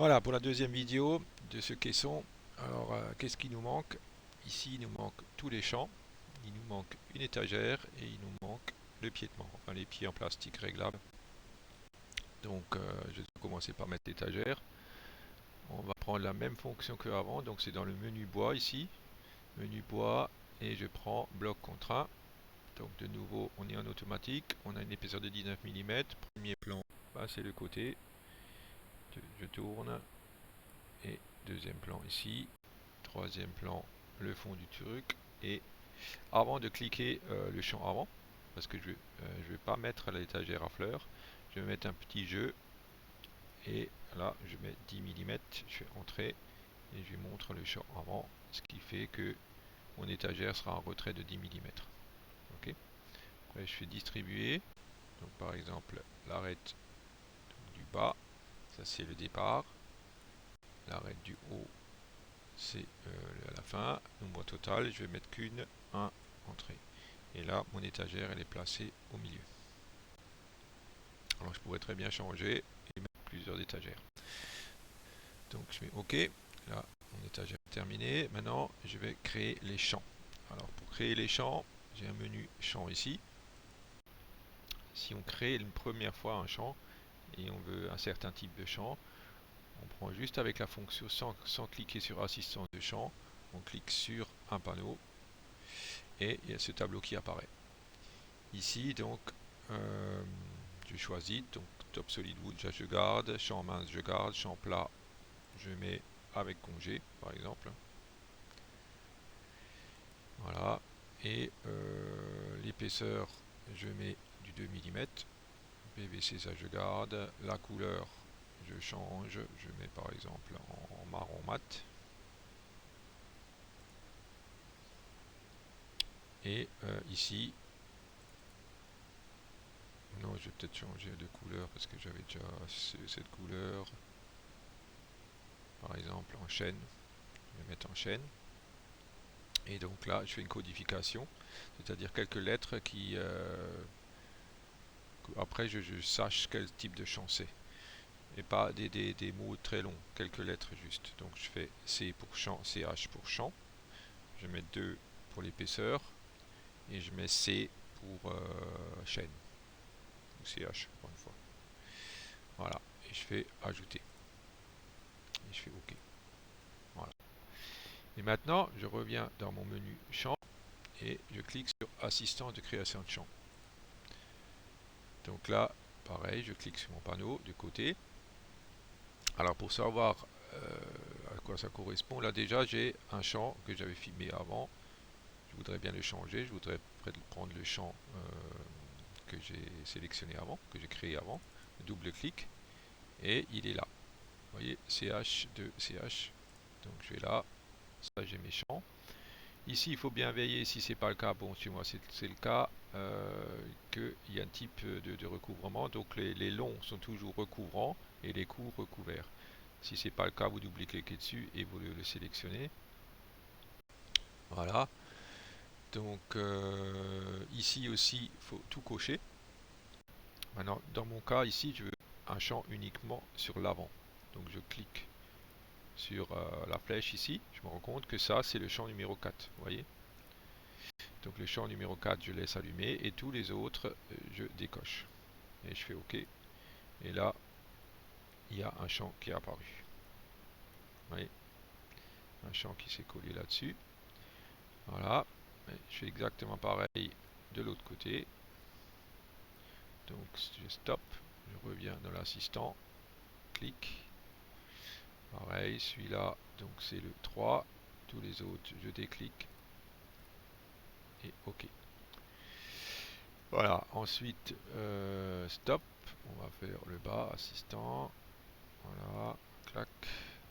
Voilà pour la deuxième vidéo de ce caisson. Alors, qu'est-ce qui nous manque? Ici, il nous manque tous les champs, il nous manque une étagère et il nous manque le piétement, enfin les pieds en plastique réglables. Donc, je vais commencer par mettre l'étagère. On va prendre la même fonction qu'avant, donc c'est dans le menu bois ici, menu bois, et je prends bloc contraint. Donc de nouveau, on est en automatique, on a une épaisseur de 19 mm. Premier plan, bah, c'est le côté, je tourne, et deuxième plan ici, troisième plan, le fond du truc. Et avant de cliquer le champ avant, parce que je vais pas mettre l'étagère à fleurs, je vais mettre un petit jeu, et là je mets 10 mm, je fais entrer et je montre le champ avant, ce qui fait que mon étagère sera en retrait de 10 mm. Ok. Après je fais distribuer, donc par exemple l'arête du bas, ça c'est le départ, l'arête du haut c'est la fin, nombre total, je vais mettre qu'une, 1, entrée. Et là, mon étagère, elle est placée au milieu. Alors, je pourrais très bien changer et mettre plusieurs étagères. Donc, je mets OK. Là, mon étagère est terminée. Maintenant, je vais créer les champs. Alors, pour créer les champs, j'ai un menu champ ici. Si on crée une première fois un champ et on veut un certain type de champ, on prend juste avec la fonction sans cliquer sur assistance de champ, on clique sur un panneau et il y a ce tableau qui apparaît. Ici, donc, je choisis, donc top solid wood, je garde, champ mince, je garde, champ plat, je mets avec congé, par exemple. Voilà. Et l'épaisseur, je mets du 2 mm. PVC, ça je garde. La couleur, je change, je mets par exemple en marron mat. Et ici, non, je vais peut-être changer de couleur parce que j'avais déjà cette couleur. Par exemple, en chêne, je vais mettre en chêne. Et donc là, je fais une codification, c'est-à-dire quelques lettres qui, après, je sache quel type de champ c'est. Et pas des mots très longs, quelques lettres juste. Donc je fais C pour champ, CH pour champ. Je mets 2 pour l'épaisseur. Et je mets C pour chaîne. Ou CH, encore une fois. Voilà. Et je fais ajouter. Et je fais OK. Voilà. Et maintenant, je reviens dans mon menu champ et je clique sur assistant de création de champ. Donc là, pareil, je clique sur mon panneau de côté. Alors pour savoir à quoi ça correspond, là déjà j'ai un champ que j'avais filmé avant. Je voudrais bien le changer, je voudrais prendre le champ que j'ai sélectionné avant, que j'ai créé avant. Double clic et il est là. Vous voyez, CH de CH. Donc je vais là, ça j'ai mes champs. Ici, il faut bien veiller, si c'est pas le cas, bon, chez moi c'est le cas, qu'il y a un type de recouvrement. Donc les longs sont toujours recouvrants et les courts recouverts. Si c'est pas le cas, vous double-cliquez dessus et vous le sélectionnez. Voilà. Donc ici aussi, il faut tout cocher. Maintenant, dans mon cas, ici, je veux un champ uniquement sur l'avant. Donc je clique sur la flèche ici. Je me rends compte que ça, c'est le champ numéro 4. Vous voyez? Donc le champ numéro 4, je laisse allumer et tous les autres, je décoche. Et je fais OK. Et là, il y a un champ qui est apparu. Vous voyez? Un champ qui s'est collé là-dessus. Voilà. Et je fais exactement pareil de l'autre côté. Donc je stop. Je reviens dans l'assistant. Clic. Pareil, celui-là, donc c'est le 3. Tous les autres, je déclic. Et OK. Voilà, ensuite, stop. On va faire le bas, assistant. Voilà, clac.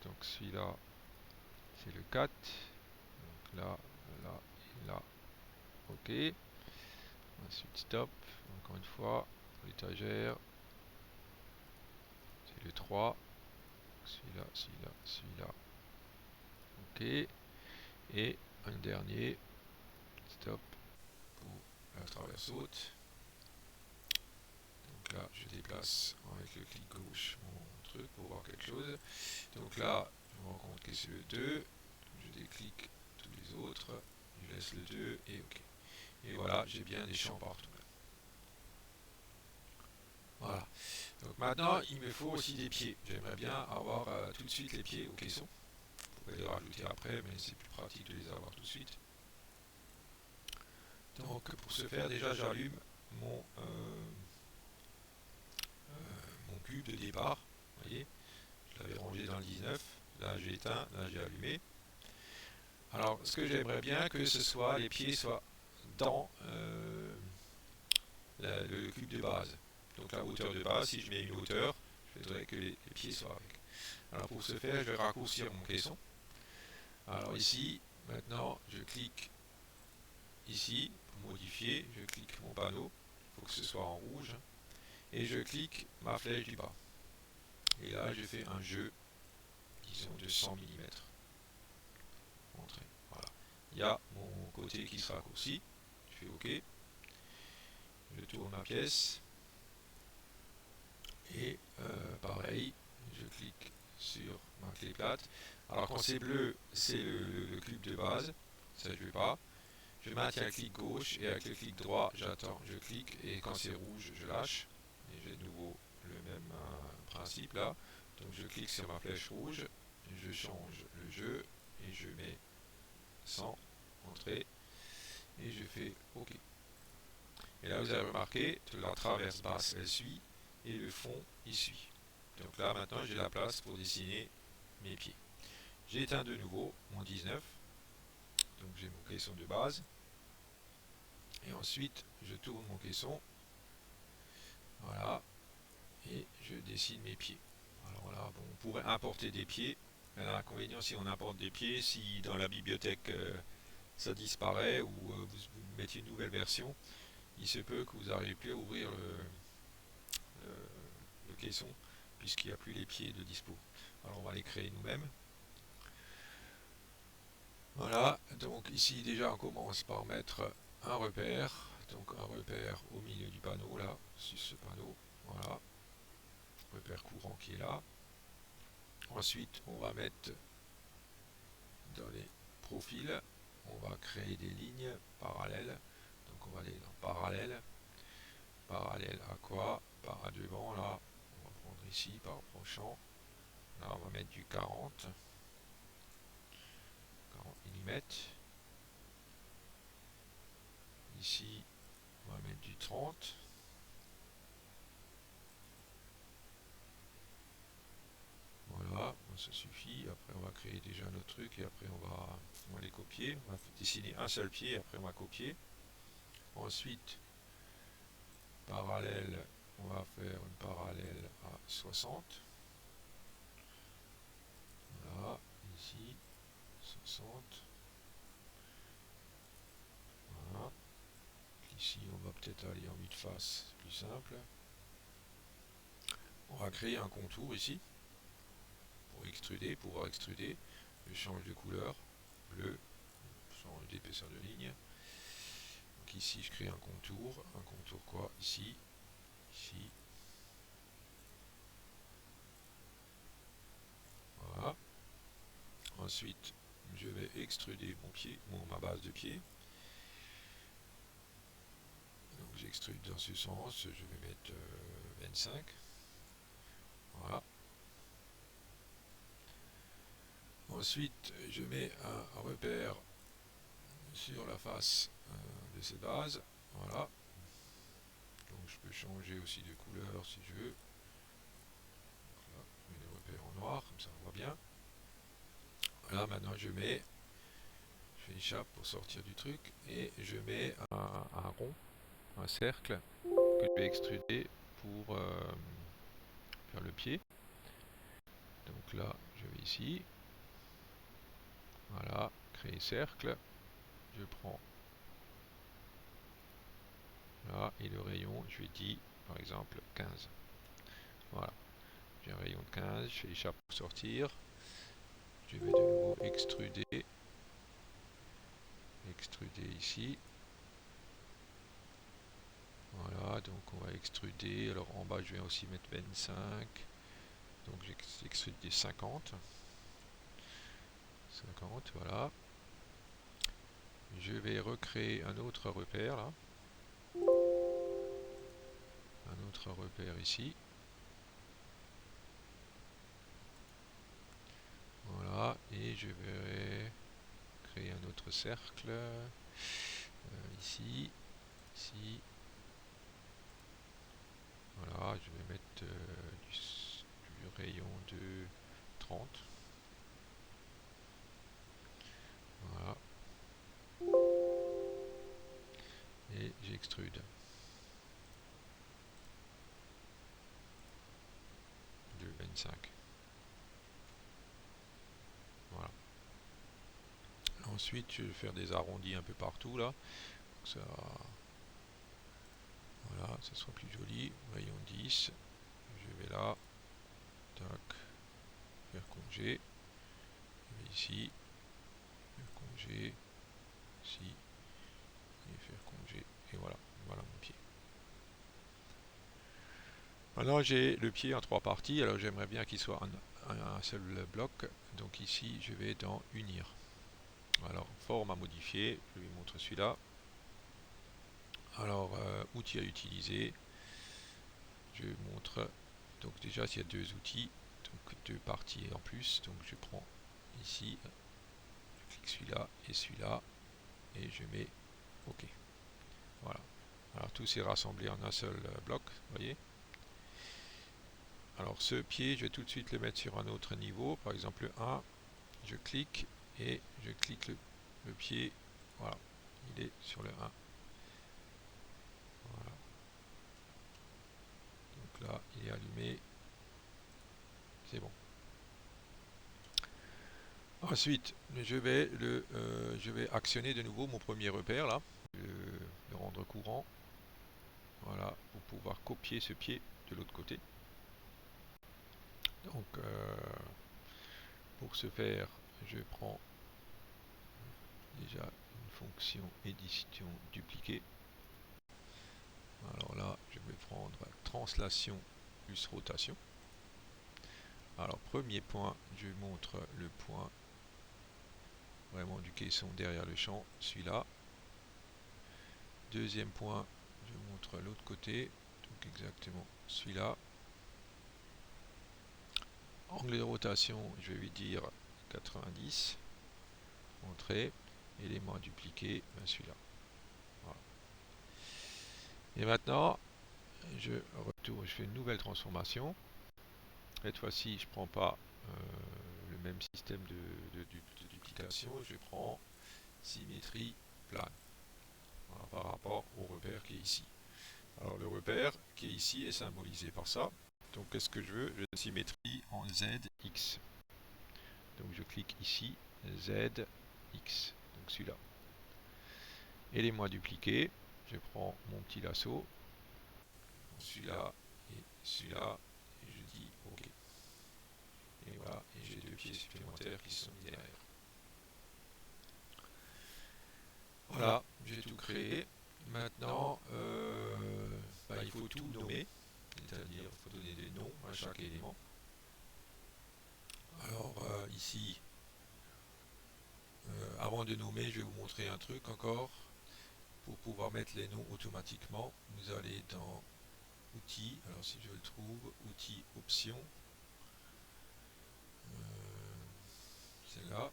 Donc celui-là, c'est le 4. Donc là, là, et là. OK. Ensuite, stop. Encore une fois, l'étagère. C'est le 3. Celui-là, celui-là, celui-là. OK. Et un dernier. Stop. Pour la traverse haute. Donc là, je déplace avec le clic gauche mon truc pour voir quelque chose. là, je me rends compte que c'est le 2. Je déclique tous les autres. Je laisse le 2 et OK. Et voilà, j'ai bien des champs partout. Voilà. Donc maintenant, il me faut aussi des pieds. J'aimerais bien avoir tout de suite les pieds au caisson. Je pourrais les rajouter après, mais c'est plus pratique de les avoir tout de suite. Donc pour ce faire, déjà j'allume mon cube de départ. Vous voyez, je l'avais rangé dans le 19. Là j'ai éteint, là j'ai allumé. Alors ce que j'aimerais bien que ce soit, les pieds soient dans le cube de base. Donc la hauteur de base, si je mets une hauteur, je voudrais que les pieds soient avec. Alors pour ce faire, je vais raccourcir mon caisson. Alors ici, maintenant, je clique ici pour modifier, je clique mon panneau, il faut que ce soit en rouge, et je clique ma flèche du bas. Et là, je fais un jeu, disons, de 100 mm. Entrée. Voilà. Il y a mon côté qui se raccourcit. Je fais OK. Je tourne ma pièce. Et pareil, je clique sur ma clé plate. Alors quand c'est bleu, c'est le cube de base. Ça, je ne vais pas. Je maintiens le clic gauche et avec le clic droit, j'attends, je clique et quand c'est rouge, je lâche. Et j'ai de nouveau le même principe là. Donc je clique sur ma flèche rouge, je change le jeu et je mets 100, entrée, et je fais OK. Et là vous avez remarqué que la traverse basse elle suit et le fond il suit. Donc là maintenant j'ai la place pour dessiner mes pieds. J'éteins de nouveau mon 19, donc j'ai mon caisson de base. Et ensuite, je tourne mon caisson. Voilà. Et je dessine mes pieds. Alors là, bon, on pourrait importer des pieds. L'inconvénient si on importe des pieds, si dans la bibliothèque ça disparaît ou vous mettez une nouvelle version, il se peut que vous n'arrivez plus à ouvrir le caisson puisqu'il n'y a plus les pieds de dispo. Alors on va les créer nous-mêmes. Voilà, donc ici déjà on commence par mettre un repère. Donc un repère au milieu du panneau là, sur ce panneau. Voilà. Repère courant qui est là. Ensuite, on va mettre dans les profils, on va créer des lignes parallèles. Donc on va aller dans parallèle. Parallèle à quoi? À devant là. On va prendre ici par approchant. Là on va mettre du 40 mm. Ici on va mettre du 30. Voilà, ça suffit. Après on va créer déjà notre truc et après on va les copier. On va dessiner un seul pied, après on va copier. Ensuite, parallèle, on va faire une parallèle à 60. Voilà, ici, 60. Voilà. Ici, on va peut-être aller en 8 faces, c'est plus simple. On va créer un contour ici, pour extruder, pouvoir extruder. Je change de couleur, bleu, je change d'épaisseur de ligne. Donc ici, je crée un contour quoi? Ici, ici. Voilà. Ensuite, je vais extruder mon pied, ma base de pied. Donc j'extrude dans ce sens, je vais mettre 25. Voilà. Ensuite, je mets un repère sur la face de ces bases. Voilà. Donc je peux changer aussi de couleur si je veux. Donc là, je mets les repères en noir, comme ça on voit bien. Voilà, maintenant je fais une chape pour sortir du truc et je mets un rond, un cercle que je vais extruder pour faire le pied. Donc là, je vais ici. Voilà, créer cercle. Je prends là et le rayon, je lui dis par exemple 15. Voilà, j'ai un rayon de 15, je fais échappe pour sortir. Je vais de nouveau extruder ici. Voilà, donc on va extruder. Alors en bas, je vais aussi mettre 25. Donc j'extrude des 50. 50, voilà. Je vais recréer un autre repère là. Un autre repère ici. Voilà, et je vais créer un autre cercle. Ici, ici. Voilà, je vais mettre du rayon de 30. Voilà. Et j'extrude de 25. Voilà. Ensuite, je vais faire des arrondis un peu partout là. Donc ça, voilà, ça soit plus joli. Rayon 10. Je vais là. Tac. Faire congé. Je vais ici. Faire congé. Ici. Et faire congé. Et voilà. Voilà mon pied. Maintenant j'ai le pied en 3 parties. Alors j'aimerais bien qu'il soit un seul bloc. Donc ici je vais dans unir. Alors forme à modifier. Je lui montre celui-là. Alors outils à utiliser. Je montre. Donc déjà s'il y a 2 outils. Donc 2 parties en plus. Donc je prends ici. Je clique celui-là et celui-là. Et je mets OK. Voilà. Alors tout s'est rassemblé en un seul bloc. Vous voyez. Alors ce pied, je vais tout de suite le mettre sur un autre niveau. Par exemple le 1. Je clique et je clique le pied. Voilà. Il est sur le 1. Voilà. Donc là, il est allumé. C'est bon. Ensuite, je vais actionner de nouveau mon premier repère là. Le rendre courant. Voilà. Pour pouvoir copier ce pied de l'autre côté. Donc, pour ce faire, je prends déjà une fonction édition dupliquer. Alors là, je vais prendre translation plus rotation. Alors, premier point, je montre le point vraiment du caisson derrière le champ, celui-là. Deuxième point, je montre l'autre côté, donc exactement celui-là. Angle de rotation, je vais lui dire 90. Entrée, élément à dupliquer, ben celui-là. Voilà. Et maintenant, je retourne, je fais une nouvelle transformation. Cette fois-ci, je ne prends pas le même système de duplication, je prends symétrie plane. Voilà, par rapport au repère qui est ici. Alors le repère qui est ici est symbolisé par ça. Donc qu'est-ce que je veux? Je symétrie en ZX. Donc je clique ici, ZX. Donc celui-là. Élément à dupliquer. Je prends mon petit lasso. Celui-là et celui-là. Et je dis OK. Et voilà. Et j'ai 2 pieds supplémentaires qui sont mis derrière. Voilà, j'ai tout créé. Maintenant, il faut tout nommer, c'est-à-dire il faut donner des noms à chaque élément. Alors ici, avant de nommer, je vais vous montrer un truc encore. Pour pouvoir mettre les noms automatiquement, vous allez dans Outils, alors si je le trouve, Outils, Options, c'est là.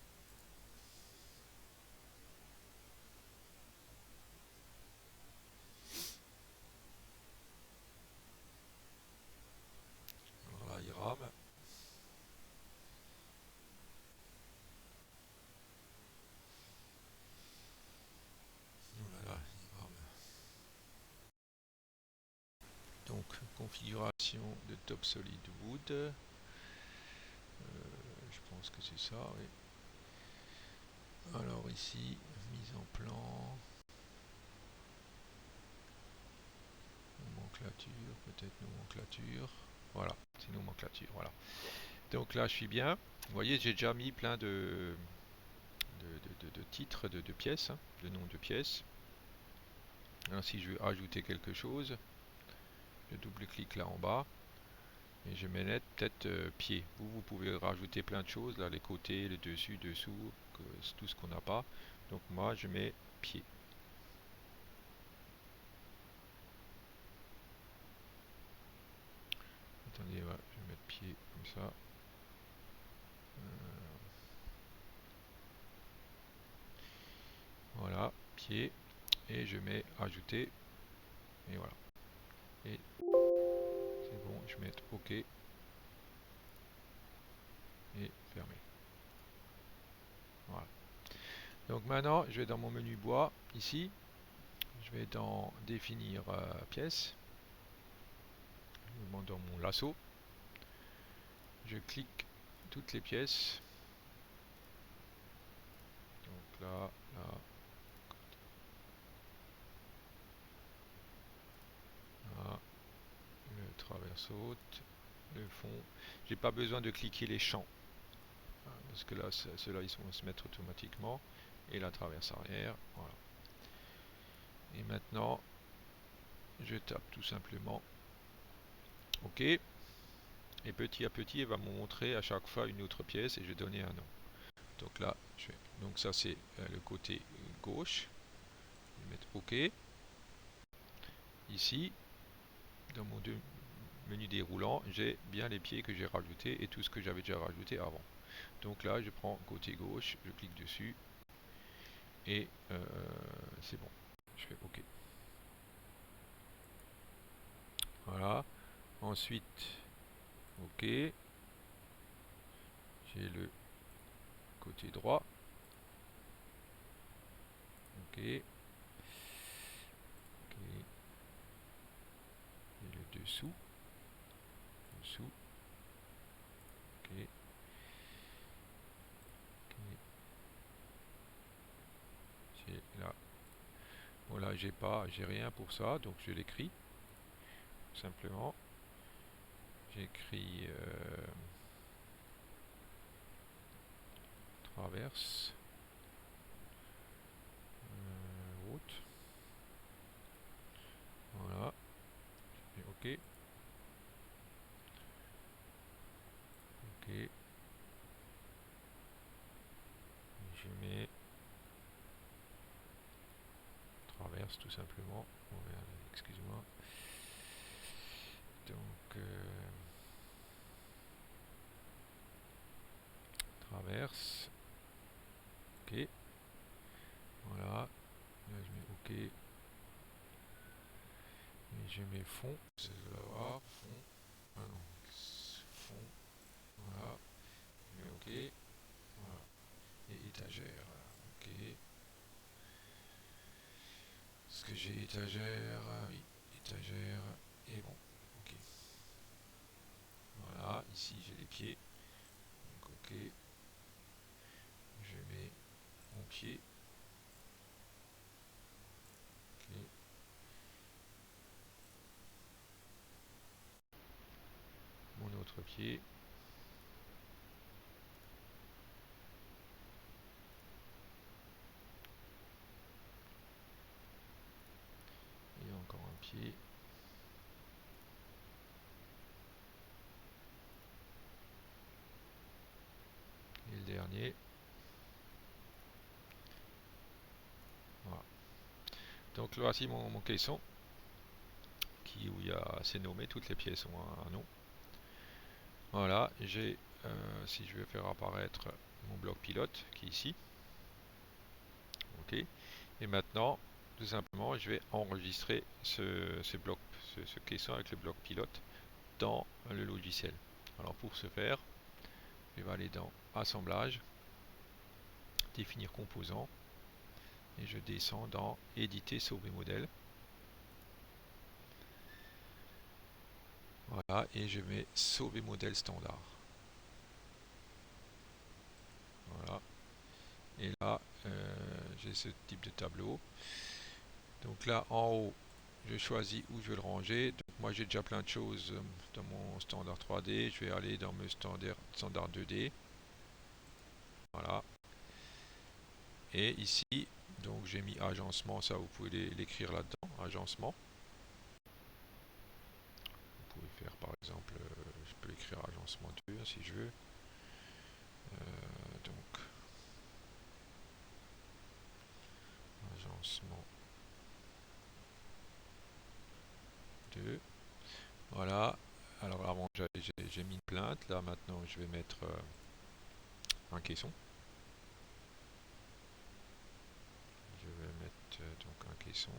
Alors là, il rame. Voilà, il rame. Donc, configuration de Top Solid Wood. Je pense que c'est ça, oui. Alors ici, mise en plan, nomenclature, peut-être nomenclature. Voilà, c'est nomenclature, voilà. Donc là, je suis bien. Vous voyez, j'ai déjà mis plein de titres, de pièces, hein, de noms de pièces. Alors si je veux ajouter quelque chose, je double-clique là en bas. Et je mets net peut-être pied. Vous pouvez rajouter plein de choses, là, les côtés, le dessus, dessous, tout ce qu'on n'a pas. Donc moi, je mets pied. Attendez, ouais, je vais mettre pied comme ça. Voilà, pied. Et je mets ajouter. Et voilà. Et c'est bon, je vais mettre OK. Et fermer. Voilà. Donc maintenant, je vais dans mon menu bois, ici. Je vais dans définir pièce. Je vais dans mon lasso. Je clique toutes les pièces. Donc là, là, là, le travers saute, le fond. J'ai pas besoin de cliquer les champs. Parce que là, ceux-là, ils vont se mettre automatiquement. Et la traverse arrière. Voilà. Et maintenant, je tape tout simplement OK. Et petit à petit, elle va me montrer à chaque fois une autre pièce et je vais donner un nom. Donc là, donc ça c'est le côté gauche. Je vais mettre OK. Ici, dans mon menu déroulant, j'ai bien les pieds que j'ai rajoutés et tout ce que j'avais déjà rajouté avant. Donc là, je prends côté gauche, je clique dessus et c'est bon. Je fais OK. Voilà. Ensuite, OK. J'ai le côté droit. OK. OK. Et le dessous. Dessous. OK. OK. C'est là. Voilà, j'ai rien pour ça, donc je l'écris. Simplement. J'écris traverse. Route. Voilà. Je fais OK. OK. Et je mets traverse tout simplement. Excuse-moi. Donc traverse. OK. Voilà. Là je mets OK. Et je mets fond. Je vais avoir fond. Ah non. Fond. Voilà. Je mets OK. Voilà. Et étagère. OK. Est-ce que j'ai étagère? Oui. Étagère. Et bon. OK. Voilà. Ici j'ai les pieds. Donc OK. Je mets mon pied. OK. Mon autre pied. Et encore un pied. Et le dernier. Voilà. Donc là, voici mon caisson. Où il y a, c'est nommé, toutes les pièces ont un nom. Voilà, j'ai, si je vais faire apparaître mon bloc pilote qui est ici. OK. Et maintenant, tout simplement, je vais enregistrer ce bloc, ce caisson avec le bloc pilote dans le logiciel. Alors pour ce faire, je vais aller dans Assemblage, Définir composants, et je descends dans Éditer, sauver modèle. Voilà, et je mets sauver modèle standard. Voilà. Et là, j'ai ce type de tableau. Donc là, en haut, je choisis où je veux le ranger. Donc moi, j'ai déjà plein de choses dans mon standard 3D. Je vais aller dans mes standard 2D. Voilà. Et ici, donc j'ai mis agencement. Ça, vous pouvez l'écrire là-dedans. Agencement. Vous pouvez faire, par exemple, je peux écrire agencement 2 si je veux. Donc agencement 2. Voilà. Alors avant j'ai mis une plainte. Là maintenant je vais mettre un caisson. Je vais mettre donc un caisson.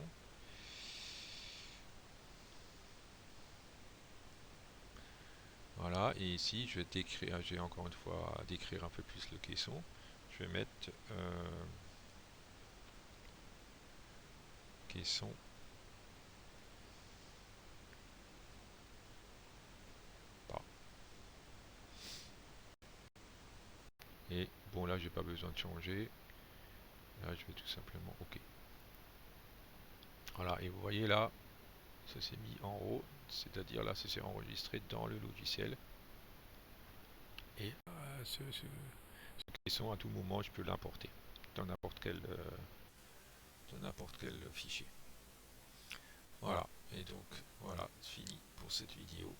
Voilà, et ici je vais décrire, j'ai encore une fois à décrire un peu plus le caisson. Je vais mettre caisson pas. Et bon là j'ai pas besoin de changer. Là je vais tout simplement OK. Voilà, et vous voyez là, ça s'est mis en haut, c'est-à-dire là ça s'est enregistré dans le logiciel. Et ce caisson à tout moment je peux l'importer dans n'importe quel fichier. Voilà, et donc voilà, c'est fini pour cette vidéo.